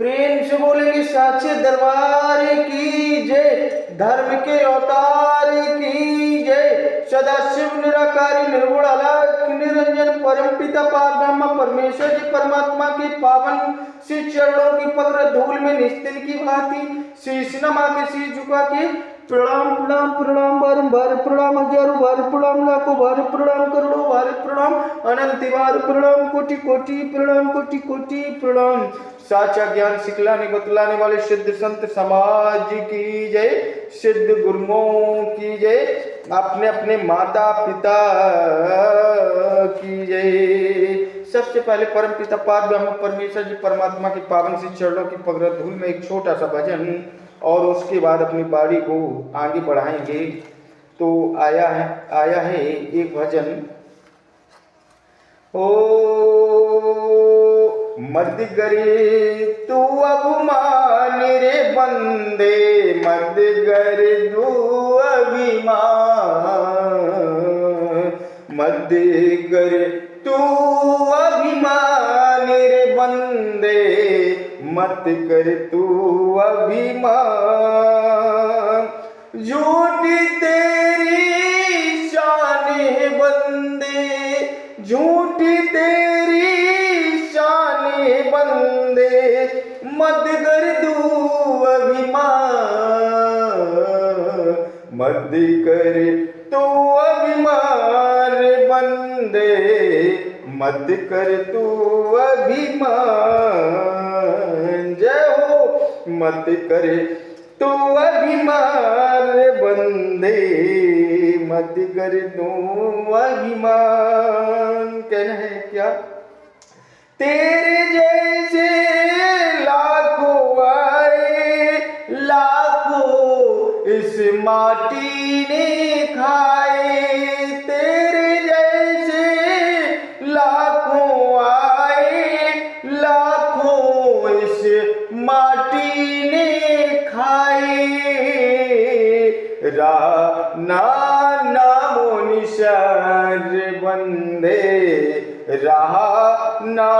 प्रेम से बोलेंगे साचे दरबार की जय, धर्म के अवतार की जय। सदा शिव निराकारी निर्गुण अलख निरंजन परम पिता पार ब्रह्म परमेश्वर जी परमात्मा की पावन श्री चरणों की पकड़ धूल में निस्तिन की भांति शीश नमा के शीश झुका के प्रणाम प्रणाम प्रणाम बारंबार प्रणाम, हजारों बार प्रणाम, लाखों बार प्रणाम, करोड़ों बार प्रणाम, अनंत बार प्रणाम, कोटि कोटि प्रणाम, कोटि कोटि प्रणाम। साचा ज्ञान सिखलाने बतलाने वाले सिद्ध संत समाज की जय, सिद्ध गुरुओं की जय, अपने अपने माता पिता की जय। सबसे पहले परम पिता पार ब्रह्म परमेश्वर जी परमात्मा के पावन से चरणों की पकड़ धूल में एक छोटा सा भजन और उसके बाद अपनी बाड़ी को आगे बढ़ाएंगे। तो आया है एक भजन। ओ मद करे तू अभिमान रे बंदे, मद करे तू अभिमान, मद करे तू अभिमान रे बंदे, मत कर तू अभिमान। झूठी तेरी शान है बंदे, झूठी तेरी शान है बंदे, मत कर तू अभिमान, मत कर तू अभिमान बंदे, मत कर तू अभिमान। जय हो। मत कर तू अभिमान बंदे, मत कर तू अभिमान। कहना है क्या? तेरे जैसे लाखों आए, लाखों इस माटी ने खाए, तेरे जैसे लाखों आए, लाखों इस माटी ने खाए। राना नामो निशान बंदे, रहा ना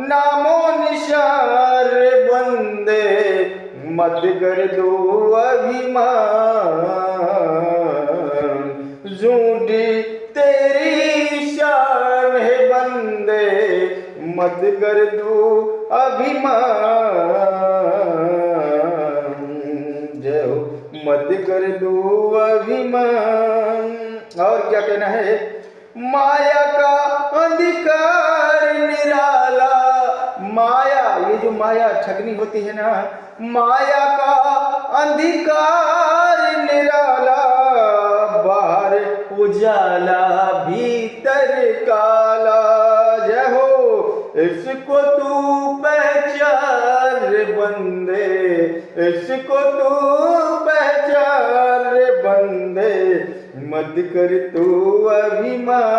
नामो निशान बंदे, मत कर दो अभिमान। झूठी तेरी शान है बंदे, मत कर दो अभिमान। जय हो। मत कर दो अभिमान। और क्या कहना है? माया का अंधकार निराला, माया, ये जो माया ठगनी होती है ना, माया का अंधकार निराला, बाहर उजाला भीतर काला। जय हो। इसको तू पहचान बंदे, इसको तू पहचान बंदे, मत कर तू अभिमान।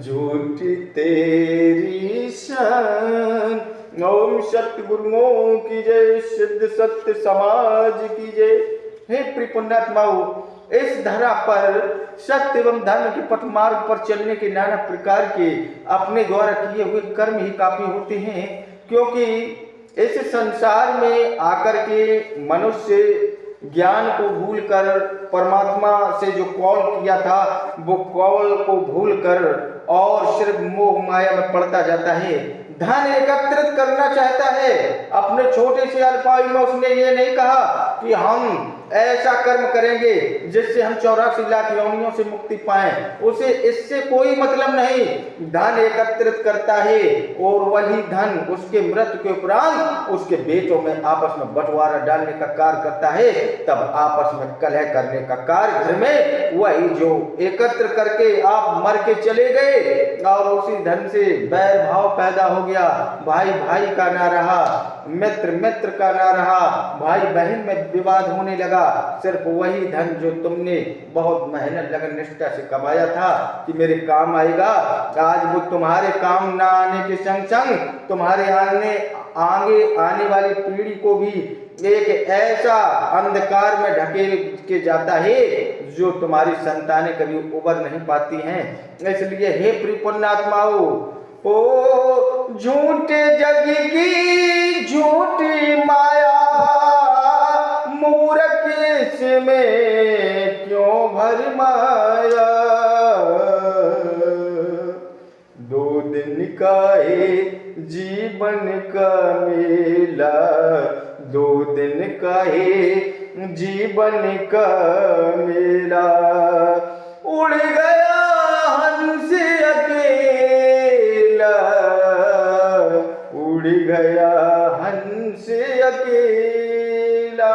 झूठी तेरी शान। ओम सत्य गुरुओं की जय, सिद्ध सत्य समाज की जय। हे प्रिपुण्यात्माओं, इस धरा पर सत्य एवं धर्म के पथ मार्ग पर चलने के नाना प्रकार के अपने द्वारा किए हुए कर्म ही काफी होते हैं, क्योंकि इस संसार में आकर के मनुष्य ज्ञान को भूलकर परमात्मा से जो कॉल किया था वो कॉल को भूलकर और सिर्फ मोह माया में पड़ता जाता है। धन एकत्रित करना चाहता है। अपने छोटे से अल्पायु में उसने ये नहीं कहा कि हम ऐसा कर्म करेंगे जिससे हम 84 लाख योनियों से मुक्ति पाएं। उसे इससे कोई मतलब नहीं। धन एकत्रित करता है और वही धन उसके मृत्यु के उपरांत उसके बेटों में आपस में बंटवारा डालने का कार्य करता है। तब आपस में कलह करने का कार्य घर में, वही जो एकत्र करके आप मर के चले गए और उसी धन से बैर भाव पैदा हो गया। भाई भाई का ना रहा, मित्र मित्र का ना रहा, भाई बहन में विवाद होने लगा। सिर्फ वही धन जो तुमने बहुत मेहनत लगन निष्ठा से कमाया था कि मेरे काम आएगा, आज वो तुम्हारे काम ना आने के संग संग तुम्हारे आगे आने वाली पीढ़ी को भी एक ऐसा अंधकार में ढकेल के जाता है जो तुम्हारी संतानें कभी उबर नहीं पाती हैं। इसलिए हे प्रिय पुण्यात्माओं, ओ झूठे जग की झूठी माया, मूर्ख इसमें क्यों भरमाया। 2 दिन का है जीवन का मेला, 2 दिन का है जीवन का मेला। उड़ गया हंस अकेला, उड़ गया हंस अकेला।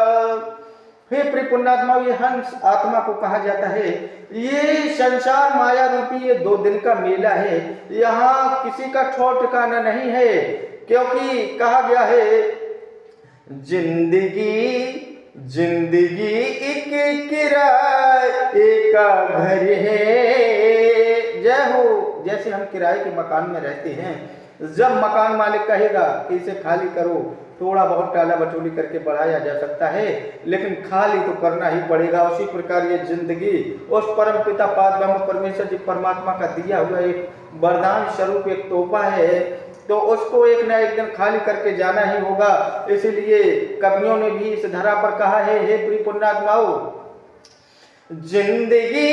हे प्रिय पुण्यात्मा, ये हंस आत्मा को कहा जाता है। ये संसार माया रूपी ये 2 दिन का मेला है। यहाँ किसी का ठौर ठिकाना नहीं है, क्योंकि कहा गया है जिंदगी एक किराए का घर है। जय हो। जैसे हम किराए के मकान में रहते हैं, जब मकान मालिक कहेगा कि इसे खाली करो, थोड़ा बहुत टाला बटोली करके बढ़ाया जा सकता है, लेकिन खाली तो करना ही पड़ेगा। उसी प्रकार ये जिंदगी उस परम पिता पारब्रह्म परमेश्वर जी परमात्मा का दिया हुआ एक वरदान स्वरूप एक तोहफा है, तो उसको एक न एक दिन खाली करके जाना ही होगा। इसीलिए कवियों ने भी इस धरा पर कहा है, हे प्रिय पुण्यात्माओं, जिंदगी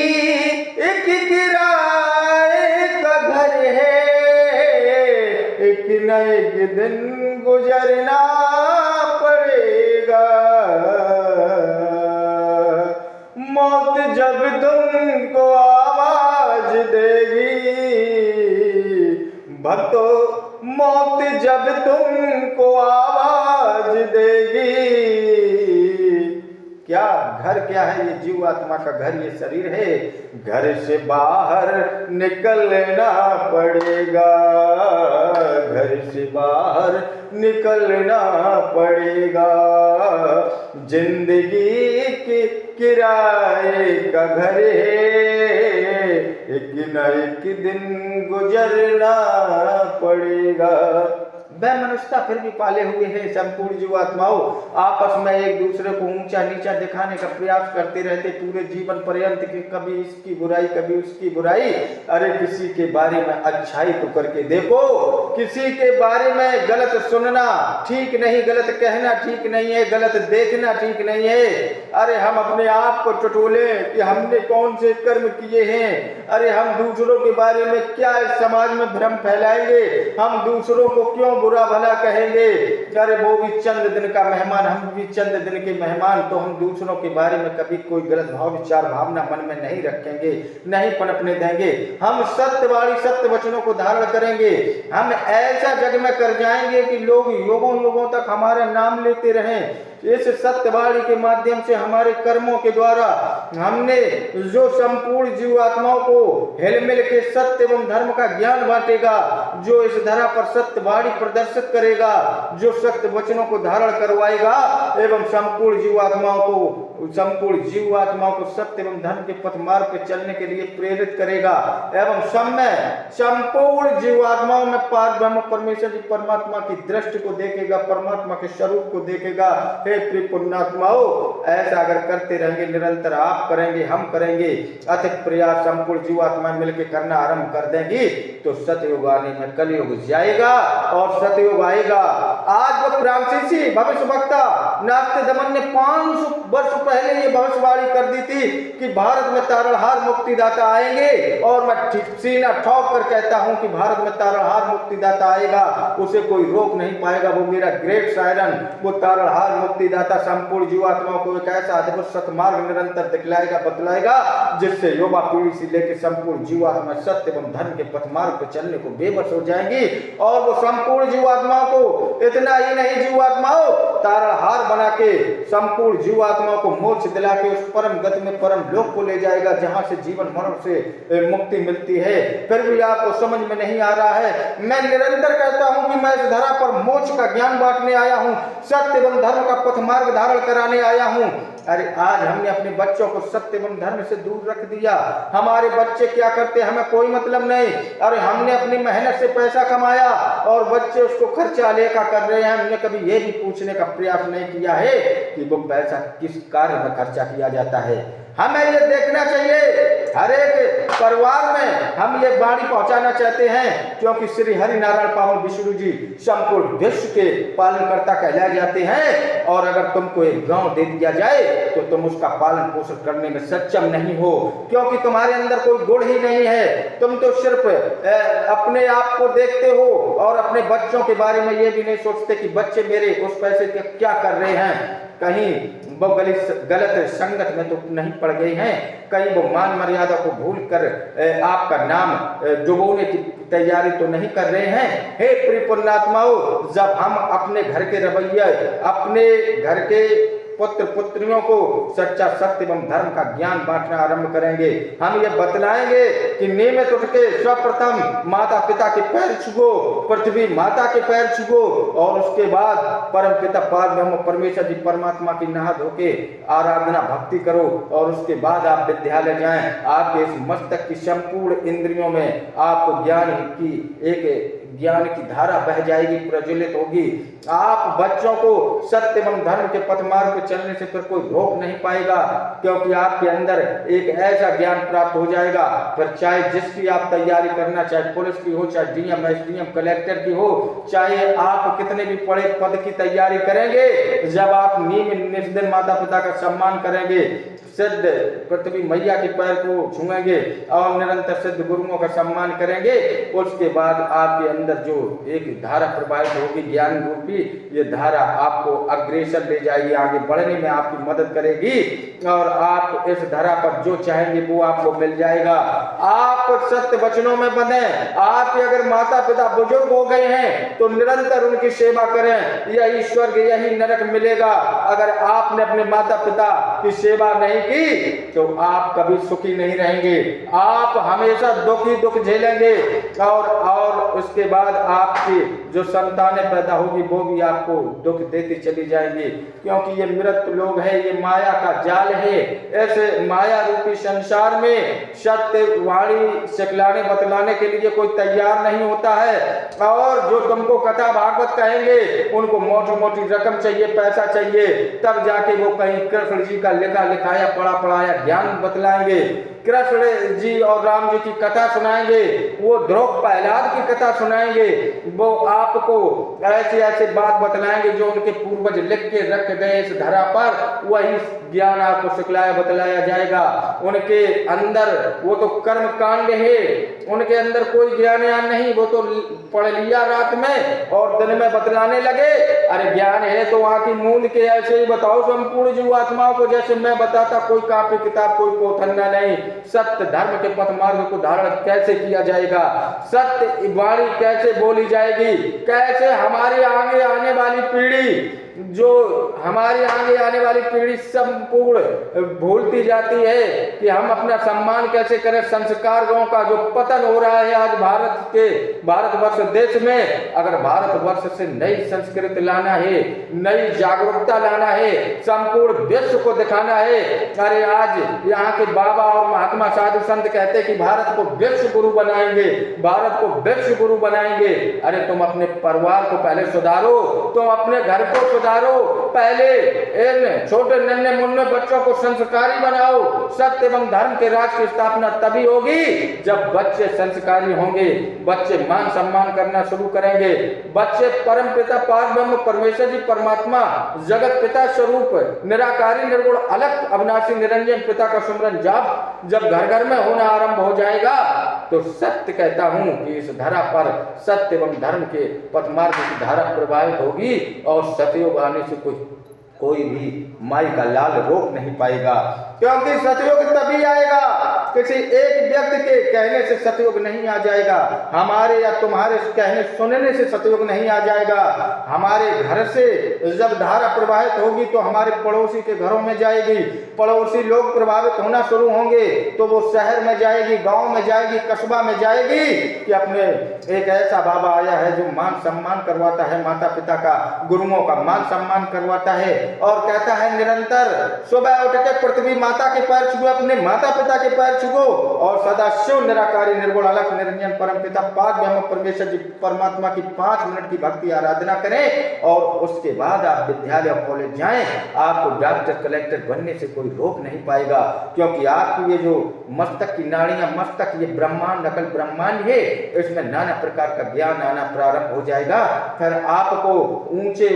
एक किराए का घर है, एक न एक दिन गुजरना पड़ेगा। मौत जब तुमको आवाज देगी, भक्तों, मौत जब तुमको आवाज देगी। क्या घर क्या है? ये जीव आत्मा का घर, ये शरीर है। घर से बाहर निकलना पड़ेगा, घर से बाहर निकलना पड़ेगा। जिंदगी के किराए का घर है, एक न एक दिन गुजरना पड़ेगा। वह मनुष्यता फिर भी पाले हुए हैं संपूर्ण जीवात्माओं, आपस में एक दूसरे को ऊंचा नीचा दिखाने का प्रयास करते रहते पूरे जीवन पर्यंत कि कभी इसकी बुराई कभी उसकी बुराई। अरे किसी के बारे में अच्छाई तो करके देखो, किसी के बारे में गलत सुनना ठीक नहीं, गलत कहना ठीक नहीं है, गलत देखना ठीक नहीं है। अरे हम अपने आप को टटोले कि हमने कौन से कर्म किए हैं। अरे हम दूसरों के बारे में क्या इस समाज में भ्रम फैलाएंगे, हम दूसरों को क्यों बुरा भला कहेंगे। अरे वो भी चंद दिन का मेहमान, हम भी चंद दिन के मेहमान, तो हम दूसरों के बारे में कभी कोई गलत भाव विचार भावना मन में नहीं रखेंगे, नहीं पनपने देंगे। हम सत्यवाणी सत्य वचनों को धारण करेंगे। हम ऐसा जग में कर जाएंगे कि लोग युगों युगों तक हमारा नाम लेते रहें। इस सत्यवाणी के माध्यम से हमारे कर्मों के द्वारा हमने जो संपूर्ण जीवात्माओं को हिलमिल के सत्य एवं धर्म का ज्ञान बांटेगा, जो इस धरा पर सत्यवाणी प्रदर्शित करेगा, जो सत्य वचनों को धारण करवाएगा एवं संपूर्ण जीवात्माओं को सत्य एवं धर्म के पथ मार्ग पर चलने के लिए प्रेरित करेगा एवं संपूर्ण जीवात्माओं में पारब्रह्म परमेश्वर जी परमात्मा की दृष्टि को देखेगा, परमात्मा के स्वरूप को देखेगा। हे प्रिय पुण्यात्माओं, ऐसा अगर करते रहेंगे, निरंतर आप करेंगे, हम करेंगे, अतिक प्रयास संपूर्ण जीवात्मा मिलकर करना आरंभ कर देंगी, तो सतयुग आने में कलयुग जाएगा और सतयुग आएगा। आज वो फ्रांसीसी भविष्यवक्ता नास्तिक दमन ने 500 वर्ष पहले ये भविष्यवाणी कर दी थी कि भारत में तारणहार मुक्तिदाता आएंगे, और मैं सीना ठोक कर कहता हूं कि भारत में तारणहार मुक्तिदाता आएगा, उसे कोई रोक नहीं पाएगा। वो मेरा ग्रेट सायरन, वो तारणहार मुक्तिदाता संपूर्ण जीवात्माओं को एक ऐसा अद्भुत सतमार्ग निरंतर दिखलाएगा, बतलाएगा, जिससे युवा पीढ़ी से लेकर संपूर्ण जीवात्मा सत्य एवं धर्म के पथ मार्ग पर चलने को बेबस हो जाएंगी। और वो संपूर्ण जीवात्माओं को, इतना ही नहीं, जीवात्माओं तारणहार बना के संपूर्ण जीवात्माओं को मोक्ष दिला के उस परम गति में परम लोक को ले जाएगा, जहां से जीवन मरण से मुक्ति मिलती है। फिर भी आपको समझ में नहीं आ रहा है। मैं निरंतर कहता हूं कि मैं इस धरा पर मोक्ष का ज्ञान बांटने आया हूं, सत्य एवं धर्म का पथ मार्ग धारण कराने आया हूं। अरे आज हमने अपने बच्चों को सत्य एवं धर्म से दूर रख दिया। हमारे बच्चे क्या करते हमें कोई मतलब नहीं। अरे हमने अपनी मेहनत से पैसा कमाया और बच्चे उसको खर्चा लेकर कर रहे हैं। हमने कभी ये भी पूछने का प्रयास नहीं किया है कि वो पैसा किस कार्य में खर्चा किया जाता है। हमें ये देखना चाहिए हर एक परिवार में हम ये वाणी पहुंचाना चाहते हैं, क्योंकि श्री हरि नारायण पावन विष्णु जी संपूर्ण विश्व के पालनकर्ता कहलाए जाते हैं। और अगर तुमको एक गांव दे दिया जाए तो तुम उसका पालन पोषण करने में सक्षम नहीं हो, क्योंकि तुम्हारे अंदर कोई गुण ही नहीं है। तुम तो सिर्फ अपने आप को देखते हो और अपने बच्चों के बारे में ये भी नहीं सोचते कि बच्चे मेरे उस पैसे के क्या कर रहे हैं, कहीं वो गलत संगत में तो नहीं पड़ गए हैं, कहीं वो मान मर्यादा को भूल कर आपका नाम डुबोने की तैयारी तो नहीं कर रहे हैं। हे प्रिय पुण्यात्माओं, जब हम अपने घर के रवैया, अपने घर के पुत्र पुत्रियों को सच्चा सत्य एवं धर्म का ज्ञान बांटना आरंभ करेंगे, हम ये बतलाएंगे कि नियमित उठ के सर्वप्रथम माता पिता के पैर छुओ, पृथ्वी माता के पैर छुओ, और उसके बाद परम पिता परब्रह्म परमेश्वर जी परमात्मा की नहा धो के आराधना भक्ति करो, और उसके बाद आप विद्यालय जाएं। आपके इस मस्तक की संपूर्ण इंद्रियों में आपको ज्ञान की धारा बह जाएगी, प्रज्वलित होगी। आप बच्चों को सत्य एवं धर्म के पथ मार्ग पर चलने से फिर कोई रोक नहीं पाएगा, क्योंकि आपके अंदर एक ऐसा ज्ञान प्राप्त हो जाएगा। फिर चाहे जिसकी आप तैयारी करना, चाहे पुलिस की हो, चाहे डीएम एसडीएम कलेक्टर की हो, चाहे आप कितने भी बड़े पद की तैयारी करेंगे, जब आप नित्य माता पिता का सम्मान करेंगे, सिद्ध पृथ्वी मैया के पैर को छुएंगे और निरंतर सिद्ध गुरुओं का सम्मान करेंगे, उसके बाद आपके अंदर जो एक धारा प्रवाहित होगी ज्ञान रूपी, ये धारा आपको अग्रेसर ले जाएगी, आगे बढ़ने में आपकी मदद करेगी, और आप इस धारा पर जो चाहेंगे वो आपको मिल जाएगा। आप सत्य वचनों में बंधे। आपके अगर माता पिता बुजुर्ग हो गए हैं तो निरंतर उनकी सेवा करें, यही स्वर्ग यही नरक मिलेगा। अगर आपने अपने माता पिता की सेवा नहीं की तो आप कभी सुखी नहीं रहेंगे, आप हमेशा दुख ही दुख झेलेंगे, और उसके बाद आपकी जो संतानें पैदा होगी वो भी आपको दुख देती चली जाएंगी, क्योंकि ये मृत लोग है, ये माया का जाल है। ऐसे माया रूपी संसार में सत्य वाणी सिखलाने बतलाने के लिए कोई तैयार नहीं होता है, और जो तुमको कथा भागवत कहेंगे उनको मोटी मोटी रकम चाहिए, पैसा चाहिए, तब जाके वो कहीं कृष्ण जी का लिखा लिखाया पढ़ा पढ़ाया ज्ञान बतलाएंगे, कृष्ण जी और राम जी की कथा सुनाएंगे, वो ध्रुव प्रहलाद की कथा सुनाएंगे, वो आपको ऐसे ऐसे बात बतलाएंगे जो उनके पूर्वज लिख के रख गए इस धरा पर, वही ज्ञान आपको सिखलाया बतलाया जाएगा। उनके अंदर वो तो कर्म कांड है, उनके अंदर कोई ज्ञान नहीं, वो तो पढ़ लिया रात में और दिन में बतलाने लगे। अरे ज्ञान है तो वहां की मूंद के ऐसे ही बताओ संपूर्ण जीव आत्माओं को, जैसे मैं बताता, कोई कॉपी किताब कोई पोथन्ना नहीं। सत्य धर्म के पथ मार्ग को धारण कैसे किया जाएगा, सत्य वाणी कैसे बोली जाएगी, कैसे हमारी आगे आने वाली पीढ़ी, जो हमारी आगे आने वाली पीढ़ी संपूर्ण भूलती जाती है कि हम अपना सम्मान कैसे करें। संस्कारों का जो पतन हो रहा है आज भारतवर्ष देश में, अगर भारतवर्ष से नई संस्कृति लाना है, नई जागरूकता लाना है, संपूर्ण विश्व को दिखाना है। अरे आज यहाँ के बाबा और महात्मा साधु संत कहते हैं कि भारत को विश्व गुरु बनाएंगे, भारत को विश्व गुरु बनाएंगे। अरे तुम अपने परिवार को पहले सुधारो, तुम अपने घर को सुधारो, पहले इन छोटे नन्हे मुन्ने बच्चों को संस्कारी बनाओ। सत्य एवं धर्म के राज की स्थापना तभी होगी जब बच्चे संस्कारी होंगे, बच्चे मान सम्मान करना शुरू करेंगे, बच्चे परम पिता परब्रह्म परमेश्वर जी परमात्मा जगत पिता स्वरूप निराकारी निर्गुण अलग अविनाशी निरंजन पिता का सुमरन जब घर घर में होना आरंभ हो जाएगा, तो सत्य कहता हूं कि इस धरा पर सत्य एवं धर्म के पथ मार्ग की धारा प्रवाहित होगी, और सतयुग आने से कोई भी माई का लाल रोक नहीं पाएगा, क्योंकि सतयुग तभी आएगा, किसी एक व्यक्ति के कहने से सतयुग नहीं आ जाएगा, हमारे या तुम्हारे कहने सुनने से सतयुग नहीं आ जाएगा। हमारे घर से जब धारा प्रवाहित होगी तो हमारे पड़ोसी के घरों में जाएगी, पड़ोसी लोग प्रभावित होना शुरू होंगे तो वो शहर में जाएगी, गांव में जाएगी, कस्बा में जाएगी कि अपने एक ऐसा बाबा आया है जो मान सम्मान करवाता है, माता पिता का गुरुओं का मान सम्मान करवाता है, और कहता है निरंतर सुबह उठ के पृथ्वी माता के पैर छुए, अपने माता पिता के पैर निरपेक्ष को और सदाशिव निराकारी निर्गुण अलग निरंजन परमपिता पाक ब्रह्म परमेश्वर जी परमात्मा की 5 मिनट की भक्ति आराधना करें और उसके बाद आप विद्यालय और कॉलेज जाएं। आपको डॉक्टर कलेक्टर बनने से कोई रोक नहीं पाएगा, क्योंकि आपकी ये जो मस्तक की नाड़ियां, मस्तक ये ब्रह्मांड नकल ब्रह्मांड है, इसमें नाना प्रकार का ज्ञान आना प्रारंभ हो जाएगा। फिर आपको ऊंचे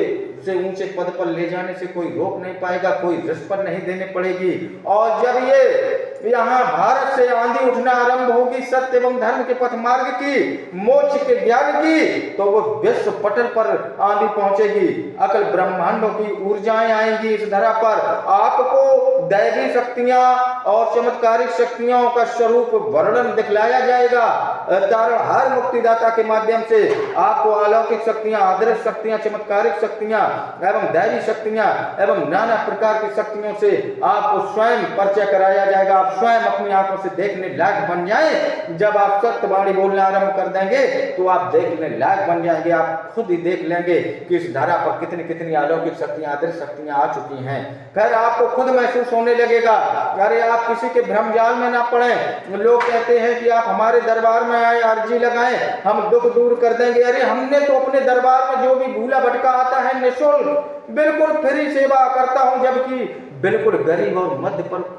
से ऊंचे पद पर ले जाने से कोई रोक नहीं पाएगा, कोई रिश्वत नहीं देने पड़ेगी। और जब ये यहाँ भारत से आंधी उठना आरंभ होगी सत्य एवं धर्म के पथ मार्ग की, मोक्ष के ज्ञान की, तो वो विश्व पटल पर आंधी पहुंचेगी। अकल ब्रह्मांडों की ऊर्जाएं आएंगी इस धरा पर। आपको दैवी शक्तियां और चमत्कारिक शक्तियों का स्वरूप वर्णन दिखलाया जाएगा। तारणहार मुक्तिदाता के माध्यम से आपको अलौकिक शक्तियां, अदृश्य शक्तियां, चमत्कारिक शक्तियां एवं दैवी शक्तियां एवं नाना प्रकार की शक्तियों से आपको स्वयं परिचय कराया जाएगा। आप स्वयं अपनी आंखों से देखने लायक बन जाएं। जब आप सत्यवाणी बोलना आरंभ कर देंगे तो आप देखने लायक बन जाएंगे। आप खुद ही देख लेंगे कि इस धारा पर कितनी कितनी अलौकिक शक्तियां, अदृश्य शक्तियां आ चुकी हैं। फिर आपको खुद महसूस होने लगेगा। अरे आप किसी के भ्रमजाल में ना पड़े। लोग कहते हैं कि आप हमारे दरबार में आए, अर्जी लगाएं, हम दुख दूर कर देंगे। अरे हमने तो अपने दरबार में जो भी भूला भटका आता है निःशुल्क बिल्कुल फ्री सेवा करता हूं, जबकि बिल्कुल गरीब और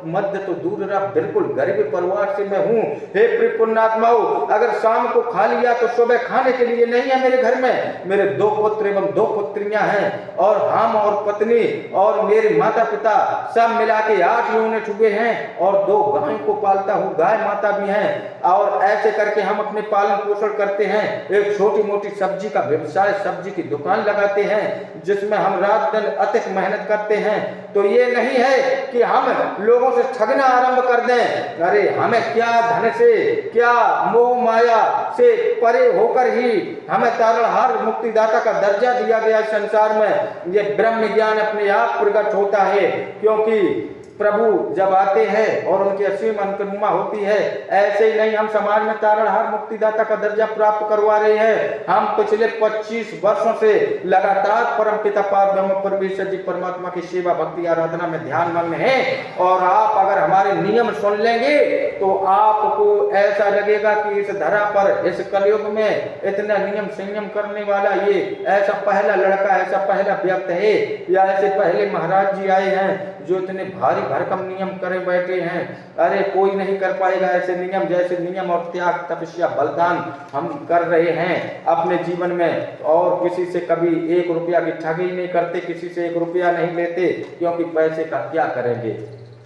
मध्य तो दूर रहा, बिल्कुल गरीब परिवार से मैं हूँ। हे पुण्यात्माओं, अगर शाम को खा लिया तो सुबह खाने के लिए नहीं है मेरे घर में। मेरे 2 पुत्र एवं 2 पुत्रियां हैं और हम और पत्नी और मेरे माता पिता सब मिला के 8 यूनिट हुए हैं और 2 गायों को पालता हूँ, गाय माता भी हैं। और ऐसे करके हम अपने पालन पोषण करते हैं। एक छोटी मोटी सब्जी का व्यवसाय, सब्जी की दुकान लगाते हैं जिसमें हम रात दिन अतिक मेहनत करते हैं। तो ये नहीं है कि हम लोगों से ठगना आरंभ कर दें। अरे हमें क्या धन से, क्या मोह माया से परे होकर ही हमें तारणहार मुक्तिदाता का दर्जा दिया गया संसार में। ये ब्रह्म ज्ञान अपने आप प्रकट होता है, क्योंकि प्रभु जब आते हैं और उनकी असीम अनुकंपा होती है। ऐसे ही नहीं हम समाज में तारणहार मुक्तिदाता का दर्जा प्राप्त करवा रहे हैं। हम पिछले 25 वर्षों से लगातार परमपिता पाक ब्रह्म परमेश्वर जी परमात्मा की सेवा भक्ति आराधना में ध्यान मग्न हैं। और आप अगर हमारे नियम सुन लेंगे तो आपको ऐसा लगेगा कि इस धरा पर, इस कलयुग में इतना नियम संयम करने वाला ये ऐसा पहला लड़का, ऐसा पहला व्यक्ति है या ऐसे पहले महाराज जी आए हैं जो इतने भारी भरकम नियम करे बैठे हैं। अरे कोई नहीं कर पाएगा ऐसे नियम, जैसे नियम और त्याग, तपस्या, बलिदान हम कर रहे हैं अपने जीवन में। और किसी से कभी 1 रुपया की ठगी नहीं करते, किसी से 1 रुपया नहीं लेते, क्योंकि पैसे का क्या करेंगे,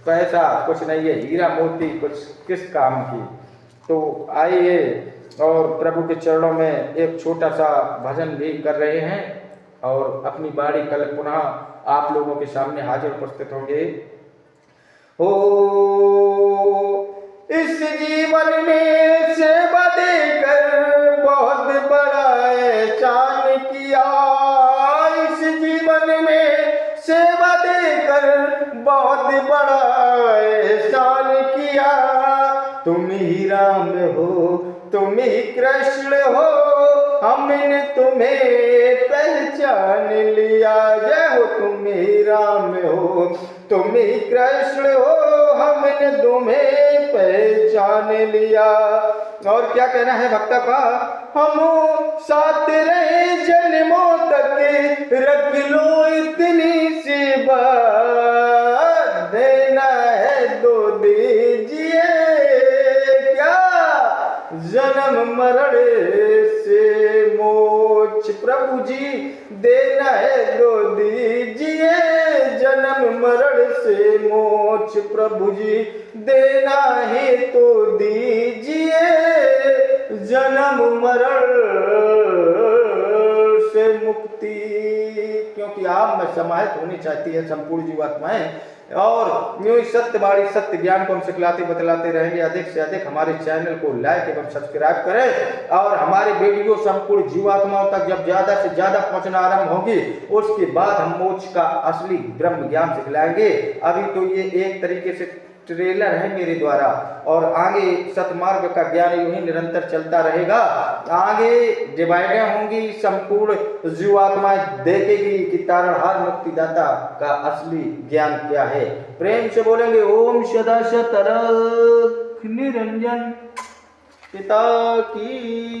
पैसा कुछ नहीं है, हीरा मोती कुछ किस काम की। तो आइए और प्रभु के चरणों में एक छोटा सा भजन भी कर रहे हैं और अपनी बाणी कल पुनः आप लोगों के सामने हाजिर उपस्थित होंगे। हो इस जीवन में सेवा देकर बहुत बड़ा एहसान किया। इस जीवन में सेवा देकर बहुत बड़ा एहसान किया। तुम ही राम हो, तुम ही कृष्ण हो, हमने तुम्हें पहचान लिया। जय हो, तुम ही राम हो, तुम ही कृष्ण हो, हमने तुम्हें पहचान लिया। और क्या कहना है भक्त का, हम साथ रहे जन्मों तक, रख लो इतनी सी बात, देना है दो दीजिए क्या, जन्म मरण से मोक्ष। प्रभु जी देना है दो दीजिए, जन्म मरण से मोक्ष। प्रभु जी देना है तो दीजिए, जन्म मरण से मुक्ति। क्योंकि आप में समाहित होनी चाहती है संपूर्ण जीवात्माएं, और यूं ही सत्यवाणी सत्य ज्ञान को हम सिखलाते बतलाते रहेंगे। अधिक से अधिक हमारे चैनल को लाइक एवं सब्सक्राइब करें, और हमारी वीडियो संपूर्ण जीवात्माओं तक जब ज्यादा से ज्यादा पहुंचना आरंभ होगी, उसके बाद हम मोक्ष का असली ब्रह्म ज्ञान सिखलाएंगे। अभी तो ये एक तरीके से ट्रेलर है मेरे द्वारा, और आगे सतमार्ग का ज्ञान यूं ही निरंतर चलता रहेगा। आगे डिवाइडें होंगी, संपूर्ण जीवात्मा देखेगी कि तारणहार मुक्तिदाता का असली ज्ञान क्या है। प्रेम से बोलेंगे ओम सदा सतरल। सुख निरंजन पिता की जय।